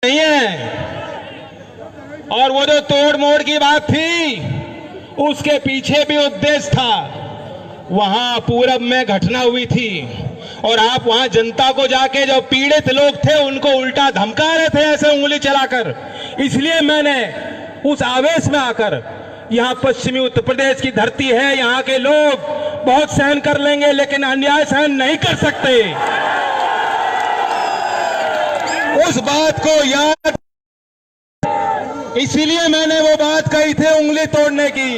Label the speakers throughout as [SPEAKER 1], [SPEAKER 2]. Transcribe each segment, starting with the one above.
[SPEAKER 1] नहीं है। और वो जो तोड़ मोड़ की बात थी उसके पीछे भी उद्देश्य था। वहां पूरब में घटना हुई थी और आप वहां जनता को जाके जो पीड़ित लोग थे उनको उल्टा धमका रहे थे ऐसे उंगली चलाकर। इसलिए मैंने उस आवेश में आकर, यहाँ पश्चिमी उत्तर प्रदेश की धरती है, यहाँ के लोग बहुत सहन कर लेंगे लेकिन अन्याय सहन नहीं कर सकते, उस बात को याद, इसीलिए मैंने वो बात कही थी उंगली तोड़ने की।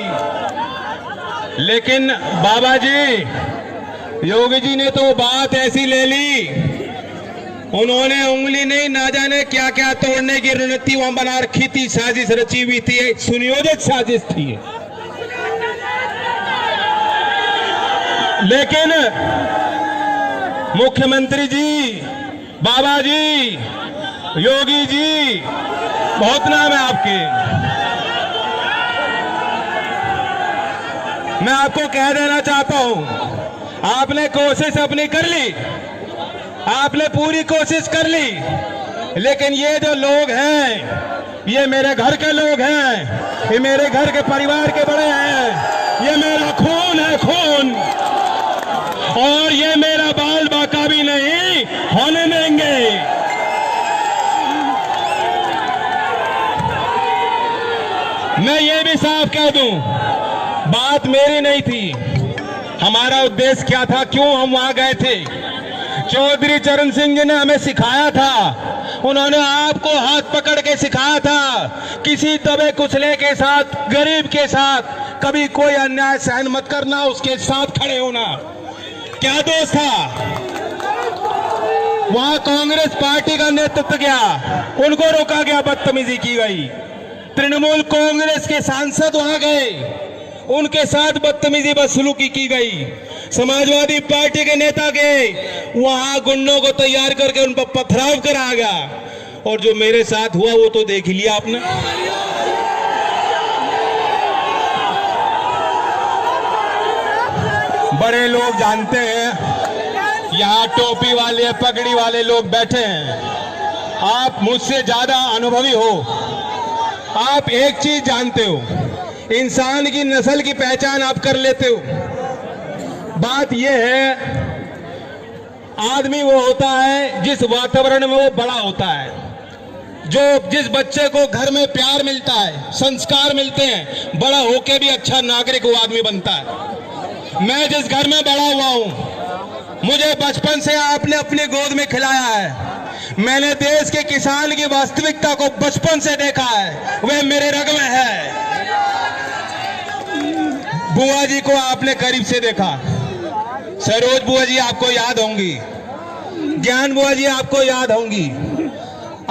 [SPEAKER 1] लेकिन बाबा जी, योगी जी ने तो बात ऐसी ले ली, उन्होंने उंगली नहीं ना जाने क्या क्या तोड़ने की रणनीति वहां बना रखी थी, साजिश रची हुई थी, सुनियोजित साजिश थी। लेकिन मुख्यमंत्री जी, बाबा जी, योगी जी, बहुत नाम है आपके, मैं आपको कह देना चाहता हूं, आपने कोशिश अपनी कर ली, आपने पूरी कोशिश कर ली, लेकिन ये जो लोग हैं ये मेरे घर के लोग हैं, ये मेरे घर के परिवार के बड़े हैं, ये मेरा खून है, खून, और ये मेरा बाल बाका भी नहीं होने देंगे। मैं ये भी साफ कह दूं, बात मेरी नहीं थी, हमारा उद्देश्य क्या था, क्यों हम वहां गए थे। चौधरी चरण सिंह जी ने हमें सिखाया था, उन्होंने आपको हाथ पकड़ के सिखाया था, किसी दबे कुचले के साथ, गरीब के साथ कभी कोई अन्याय सहन मत करना, उसके साथ खड़े होना। क्या दोस्त था वहां, कांग्रेस पार्टी का नेतृत्व किया, उनको रोका गया, बदतमीजी की गई। तृणमूल कांग्रेस के सांसद वहां गए, उनके साथ बदतमीजी बदसलूकी की गई। समाजवादी पार्टी के नेता गए, वहां गुंडों को तैयार करके उन पर पथराव कराया गया। और जो मेरे साथ हुआ वो तो देख ही लिया आपने। बड़े लोग जानते हैं, यहाँ टोपी वाले पगड़ी वाले लोग बैठे हैं, आप मुझसे ज्यादा अनुभवी हो, आप एक चीज जानते हो, इंसान की नस्ल की पहचान आप कर लेते हो। बात यह है, आदमी वो होता है जिस वातावरण में वो बड़ा होता है, जो जिस बच्चे को घर में प्यार मिलता है, संस्कार मिलते हैं, बड़ा होके भी अच्छा नागरिक वो आदमी बनता है। मैं जिस घर में बड़ा हुआ हूं, मुझे बचपन से आपने अपनी गोद में खिलाया है, मैंने देश के किसान की वास्तविकता को बचपन से देखा है, वह मेरे रग में है। बुआ जी को आपने करीब से देखा, सरोज बुआ जी आपको याद होंगी, ज्ञान बुआ जी आपको याद होंगी,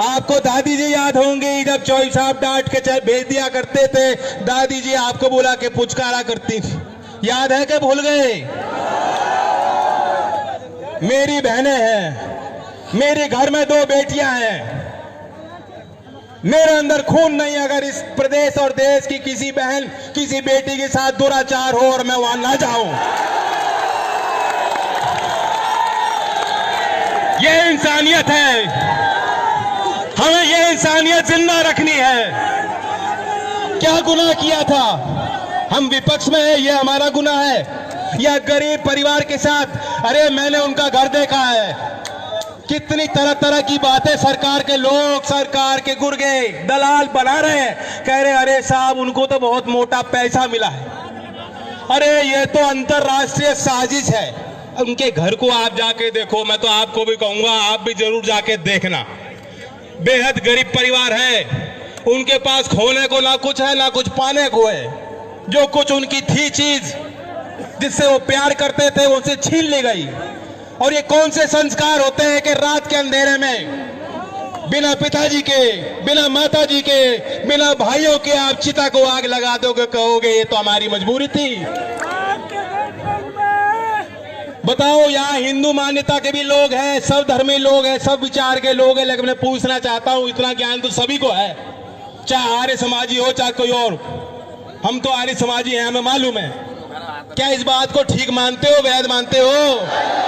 [SPEAKER 1] आपको दादी जी याद होंगी, जब चौधरी साहब डांट के भेज दिया करते थे, दादी जी आपको बुला के पुचकारा करती थी, याद है कि भूल गए। मेरी बहनें हैं, मेरे घर में 2 बेटियां हैं, मेरे अंदर खून नहीं, अगर इस प्रदेश और देश की किसी बहन किसी बेटी के साथ दुराचार हो और मैं वहां ना जाऊं, ये इंसानियत है, हमें ये इंसानियत जिंदा रखनी है। क्या गुनाह किया था, हम विपक्ष में है, ये हमारा गुनाह है, या गरीब परिवार के साथ, अरे मैंने उनका घर देखा है, कितनी तरह तरह की बातें सरकार के लोग, सरकार के गुर्गे दलाल बना रहे हैं, कह रहे अरे साहब उनको तो बहुत मोटा पैसा मिला है। अरे ये तो अंतरराष्ट्रीय साजिश है। उनके घर को आप जाके देखो, मैं तो आपको भी कहूंगा आप भी जरूर जाके देखना, बेहद गरीब परिवार है, उनके पास खोने को ना कुछ है ना कुछ पाने को है, जो कुछ उनकी थी चीज जिससे वो प्यार करते थे वो उनसे छीन ली गई। और ये कौन से संस्कार होते हैं कि रात के अंधेरे में बिना पिताजी के, बिना माताजी के, बिना भाइयों के आप चिता को आग लगा दोगे, कहोगे ये तो हमारी मजबूरी थी। बताओ, यहाँ हिंदू मान्यता के भी लोग हैं, सब धर्मी लोग हैं, सब विचार के लोग हैं, लेकिन मैं पूछना चाहता हूँ, इतना ज्ञान तो सभी को है, चाहे आर्य समाजी हो चाहे कोई और, हम तो आर्य समाजी हैं, हमें मालूम है। क्या इस बात को ठीक मानते हो, वैध मानते हो?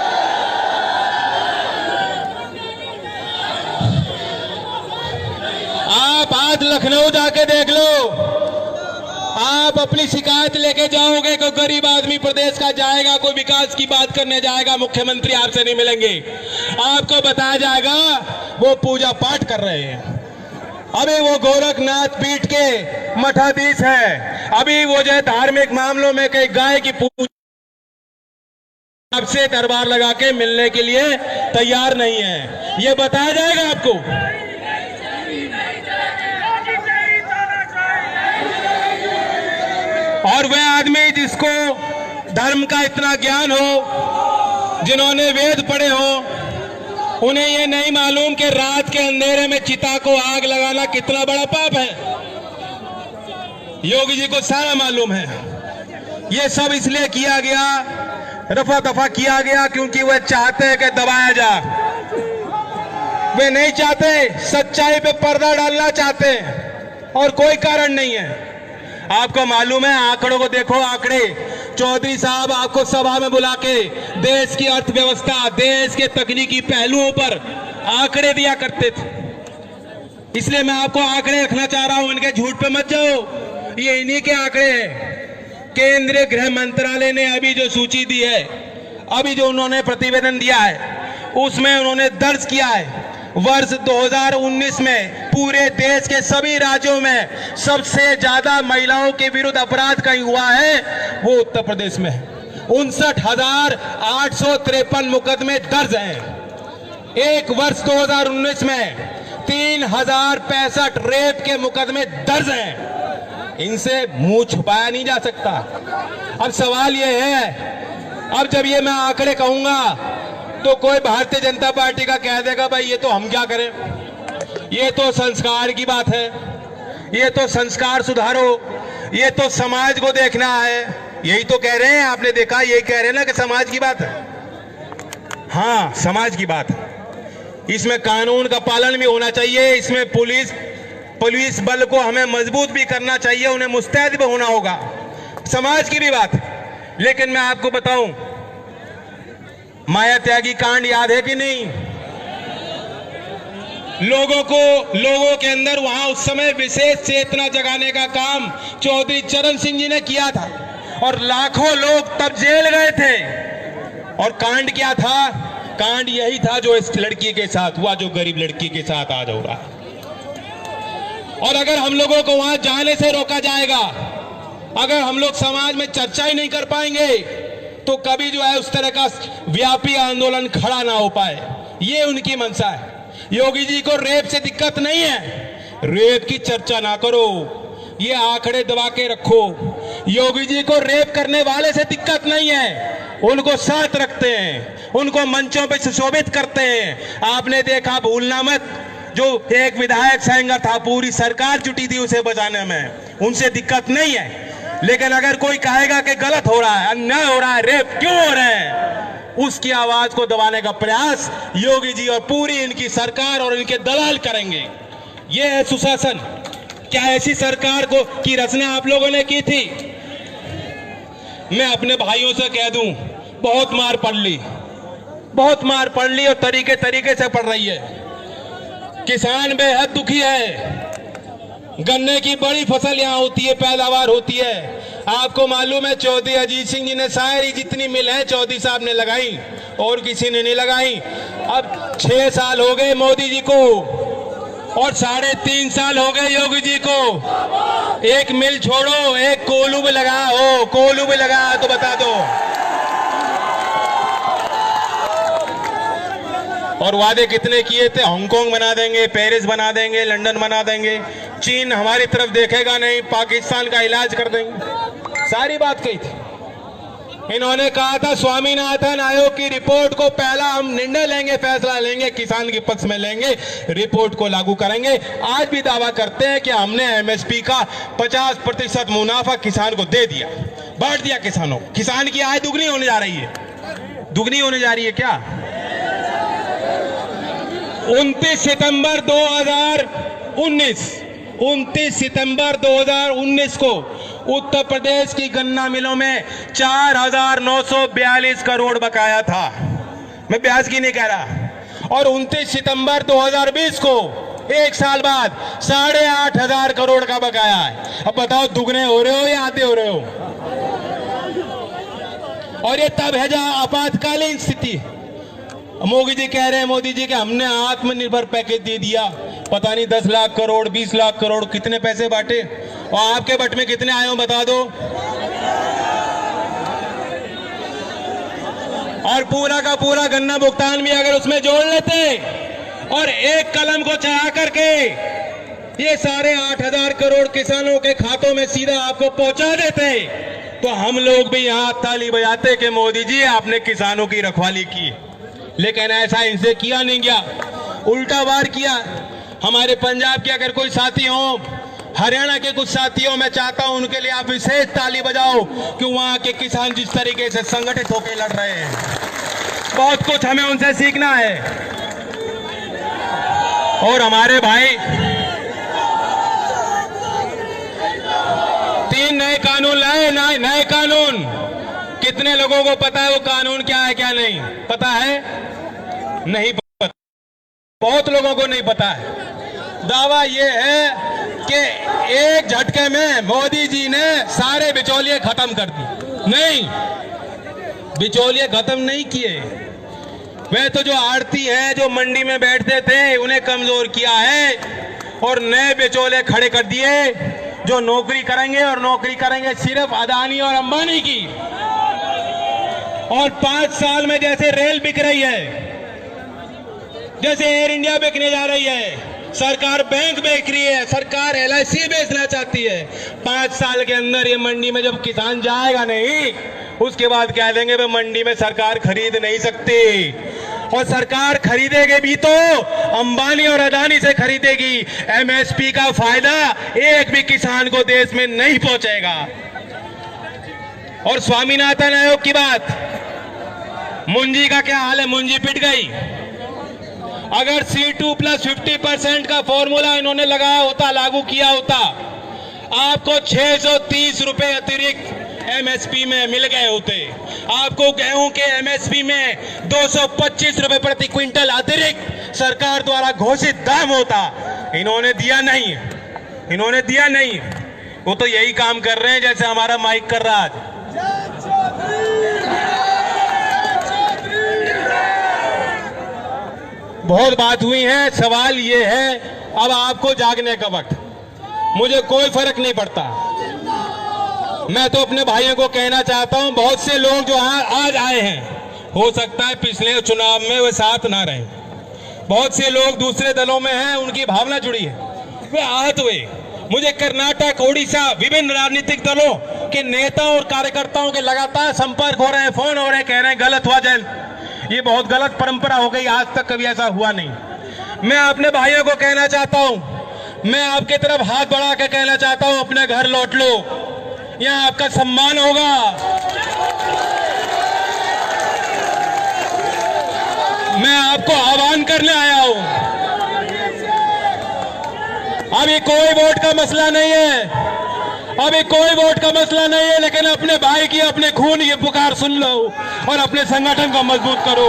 [SPEAKER 1] आप आज लखनऊ जाके देख लो, आप अपनी शिकायत लेके जाओगे, कोई गरीब आदमी प्रदेश का जाएगा, कोई विकास की बात करने जाएगा, मुख्यमंत्री आपसे नहीं मिलेंगे। आपको बताया जाएगा वो पूजा पाठ कर रहे हैं। अभी वो गोरखनाथ पीठ के मठाधीश है, अभी वो जो है धार्मिक मामलों में कई गाय की पूजा आपसे दरबार लगा के मिलने के लिए तैयार नहीं है। ये बताया जाएगा आपको। और वह आदमी जिसको धर्म का इतना ज्ञान हो, जिन्होंने वेद पढ़े हो, उन्हें ये नहीं मालूम कि रात के अंधेरे में चिता को आग लगाना कितना बड़ा पाप है। योगी जी को सारा मालूम है। ये सब इसलिए किया गया, रफा दफा किया गया, क्योंकि वह चाहते हैं कि दबाया जा। वे नहीं चाहते, सच्चाई पे पर्दा डालना चाहते हैं, और कोई कारण नहीं है। आपको मालूम है, आंकड़ों को देखो, आंकड़े चौधरी साहब आपको सभा में बुला के देश की अर्थव्यवस्था, देश के तकनीकी पहलुओं पर आंकड़े दिया करते थे। इसलिए मैं आपको आंकड़े रखना चाह रहा हूं, इनके झूठ पे मत जाओ। ये इन्हीं के आंकड़े हैं। केंद्रीय गृह मंत्रालय ने अभी जो सूची दी है, अभी जो उन्होंने प्रतिवेदन दिया है, उसमें उन्होंने दर्ज किया है वर्ष 2019 में पूरे देश के सभी राज्यों में सबसे ज्यादा महिलाओं के विरुद्ध अपराध कहीं हुआ है, वो उत्तर प्रदेश में 59,853 मुकदमे दर्ज हैं। एक वर्ष 2019 में 3,065 रेप के मुकदमे दर्ज हैं। इनसे मुंह छुपाया नहीं जा सकता। अब सवाल यह है, अब जब ये मैं आंकड़े कहूंगा तो कोई भारतीय जनता पार्टी का कह देगा भाई ये तो हम क्या करें, ये तो संस्कार की बात है, ये तो संस्कार सुधारो, ये तो समाज को देखना है। यही तो कह रहे हैं, आपने देखा, यही कह रहे हैं ना कि समाज की बात है। हाँ, समाज की बात है। इसमें कानून का पालन भी होना चाहिए, इसमें पुलिस बल को हमें मजबूत भी करना चाहिए, उन्हें मुस्तैद भी होना होगा, समाज की भी बात। लेकिन मैं आपको बताऊं, माया त्यागी कांड याद है कि नहीं? लोगों के अंदर वहां उस समय विशेष चेतना जगाने का काम चौधरी चरण सिंह जी ने किया था, और लाखों लोग तब जेल गए थे। और कांड क्या था? कांड यही था जो इस लड़की के साथ हुआ, जो गरीब लड़की के साथ आज हो रहा है। और अगर हम लोगों को वहां जाने से रोका जाएगा, अगर हम लोग समाज में चर्चा ही नहीं कर पाएंगे, तो कभी जो है उस तरह का व्यापी आंदोलन खड़ा ना हो पाए। ये उनकी मंशा है। योगी जी को रेप से दिक्कत नहीं है, रेप की चर्चा ना करो, ये आंकड़े दबा के रखो। योगी जी को रेप करने वाले से दिक्कत नहीं है, उनको साथ रखते हैं, उनको मंचों पे सुशोभित करते हैं। आपने देखा, भूलना मत, जो एक विधायक सेंगर था, पूरी सरकार जुटी थी उसे बचाने में, उनसे दिक्कत नहीं है। लेकिन अगर कोई कहेगा कि गलत हो रहा है, अन्याय हो रहा है, रेप क्यों हो रहे हैं, उसकी आवाज को दबाने का प्रयास योगी जी और पूरी इनकी सरकार और इनके दलाल करेंगे। यह है सुशासन। क्या ऐसी सरकार की रचना आप लोगों ने की थी? मैं अपने भाइयों से कह दूं, बहुत मार पड़ ली, बहुत मार पड़ ली, और तरीके से पड़ रही है। किसान बेहद दुखी है। गन्ने की बड़ी फसल यहाँ होती है, पैदावार होती है। आपको मालूम है, चौधरी अजीत सिंह जी ने सारी जितनी मिल है चौधरी साहब ने लगाई, और किसी ने नहीं लगाई। अब 6 साल हो गए मोदी जी को, और 3.5 साल हो गए योगी जी को। एक मिल छोड़ो, एक कोल्हू भी लगा हो, कोल्हू भी लगा तो बता दो। और वादे कितने किए थे, हांगकांग बना देंगे, पेरिस बना देंगे, लंदन बना देंगे, चीन हमारी तरफ देखेगा नहीं, पाकिस्तान का इलाज कर देंगे, सारी बात कही थी। इन्होंने कहा था स्वामीनाथन आयोग की रिपोर्ट को पहला हम निर्णय लेंगे, फैसला लेंगे, किसान के पक्ष में लेंगे, रिपोर्ट को लागू करेंगे। आज भी दावा करते हैं कि हमने एमएसपी का 50% मुनाफा किसान को दे दिया, बांट दिया किसानों। किसान की आय दुगनी होने जा रही है, दुगनी होने जा रही है। क्या 29 सितंबर 2019 को उत्तर प्रदेश की गन्ना मिलों में 4,942 करोड़ बकाया था। मैं ब्याज की नहीं कह रहा। और 29 सितंबर 2020 को एक साल बाद 8,500 करोड़ का बकाया है। अब बताओ दुगने हो रहे हो या आधे हो रहे हो? और ये तब है जहां आपातकालीन स्थिति। मोदी जी कह रहे हैं, मोदी जी के हमने आत्मनिर्भर पैकेज दे दिया, पता नहीं 10 लाख करोड़ 20 लाख करोड़ कितने पैसे बांटे, और आपके बट में कितने आए हो बता दो। और पूरा का पूरा गन्ना भुगतान भी अगर उसमें जोड़ लेते और एक कलम को चढ़ा करके ये 8,500 करोड़ किसानों के खातों में सीधा आपको पहुंचा देते, तो हम लोग भी यहां ताली बजाते कि मोदी जी आपने किसानों की रखवाली की। लेकिन ऐसा इनसे किया नहीं गया, उल्टा वार किया। हमारे पंजाब के अगर कोई साथी हो, हरियाणा के कुछ साथी हो, मैं चाहता हूं उनके लिए आप विशेष ताली बजाओ कि वहां के किसान जिस तरीके से संगठित होकर लड़ रहे हैं। बहुत कुछ हमें उनसे सीखना है। और हमारे भाई 3 नए कानून लाए, नए कानून। कितने लोगों को पता है वो कानून क्या है क्या नहीं पता है? नहीं पता, बहुत लोगों को नहीं पता है। दावा ये है कि एक झटके में मोदी जी ने सारे बिचौलिए खत्म कर दिए। नहीं, बिचौलिए खत्म नहीं किए। वे तो जो आड़ती है, जो मंडी में बैठते थे, उन्हें कमजोर किया है और नए बिचौले खड़े कर दिए जो नौकरी करेंगे, और नौकरी करेंगे सिर्फ अदानी और अंबानी की। और 5 साल में जैसे रेल बिक रही है, जैसे एयर इंडिया बिकने जा रही है, सरकार बैंक बेच रही है, सरकार LIC बेचना चाहती है, 5 साल के अंदर ये मंडी में जब किसान जाएगा नहीं, उसके बाद कह देंगे वे मंडी में सरकार खरीद नहीं सकती। और सरकार खरीदेगी भी तो अंबानी और अदानी से खरीदेगी। MSP का फायदा एक भी किसान को देश में नहीं पहुंचेगा। और स्वामीनाथन आयोग की बात, मुंजी का क्या हाल है? मुंजी पिट गई। अगर C2+ 50% का फॉर्मूला इन्होंने लगाया होता, लागू किया होता, आपको 630 रुपए अतिरिक्त MSP में मिल गए होते। आपको गेहूं के MSP में 225 रुपए प्रति क्विंटल अतिरिक्त सरकार द्वारा घोषित दाम होता। इन्होंने दिया नहीं, इन्होंने दिया नहीं। वो तो यही काम कर रहे हैं जैसे हमारा माइक कर रहा है। बहुत बात हुई है, सवाल ये है अब आपको जागने का वक्त। मुझे कोई फर्क नहीं पड़ता। मैं तो अपने भाइयों को कहना चाहता हूं, बहुत से लोग जो आज आए हैं, हो सकता है पिछले चुनाव में वे साथ ना रहे। बहुत से लोग दूसरे दलों में हैं, उनकी भावना जुड़ी है, वे आहत हुए। मुझे कर्नाटक, ओडिशा, विभिन्न राजनीतिक दलों के नेता और कार्यकर्ताओं के लगातार संपर्क हो रहे हैं, फोन हो रहे हैं, कह रहे हैं गलत हुआ जैन, ये बहुत गलत परंपरा हो गई, आज तक कभी ऐसा हुआ नहीं। मैं अपने भाइयों को कहना चाहता हूं, मैं आपके तरफ हाथ बढ़ा के कहना चाहता हूं, अपने घर लौट लो, यहां आपका सम्मान होगा। मैं आपको आह्वान करने आया हूं। अभी कोई वोट का मसला नहीं है, अभी कोई वोट का मसला नहीं है, लेकिन अपने भाई की, अपने खून की पुकार सुन लो और अपने संगठन को मजबूत करो।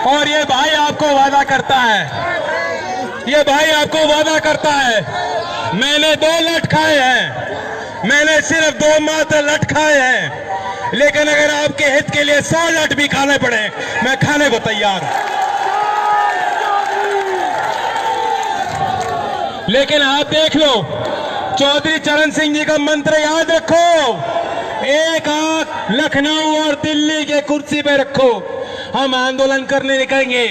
[SPEAKER 1] और ये भाई आपको वादा करता है, ये भाई आपको वादा करता है, मैंने 2 लठ खाए हैं, मैंने सिर्फ 2 मात्र लठ खाए हैं, लेकिन अगर आपके हित के लिए 100 लठ भी खाने पड़े, मैं खाने को तैयार हूं। लेकिन आप देख लो, चौधरी चरण सिंह जी का मंत्र याद रखो, एक आंख लखनऊ और दिल्ली के कुर्सी पे रखो। हम आंदोलन करने निकलेंगे,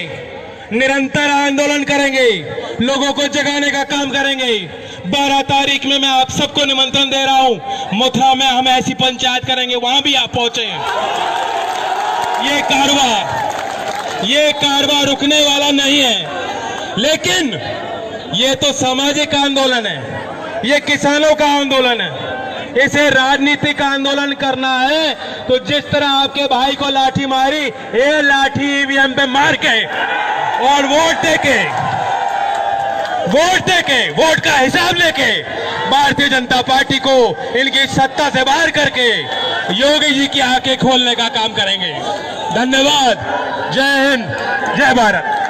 [SPEAKER 1] निरंतर आंदोलन करेंगे, लोगों को जगाने का काम करेंगे। 12 तारीख में मैं आप सबको निमंत्रण दे रहा हूं, मथुरा में हम ऐसी पंचायत करेंगे, वहां भी आप पहुंचे। ये कारवां रुकने वाला नहीं है, लेकिन ये तो सामाजिक आंदोलन है, ये किसानों का आंदोलन है। इसे राजनीतिक आंदोलन करना है तो जिस तरह आपके भाई को लाठी मारी, ये लाठी ईवीएम पे मार के और वोट देके वोट का हिसाब लेके भारतीय जनता पार्टी को इनकी सत्ता से बाहर करके योगी जी की आंखें खोलने का काम करेंगे। धन्यवाद। जय हिंद, जय भारत।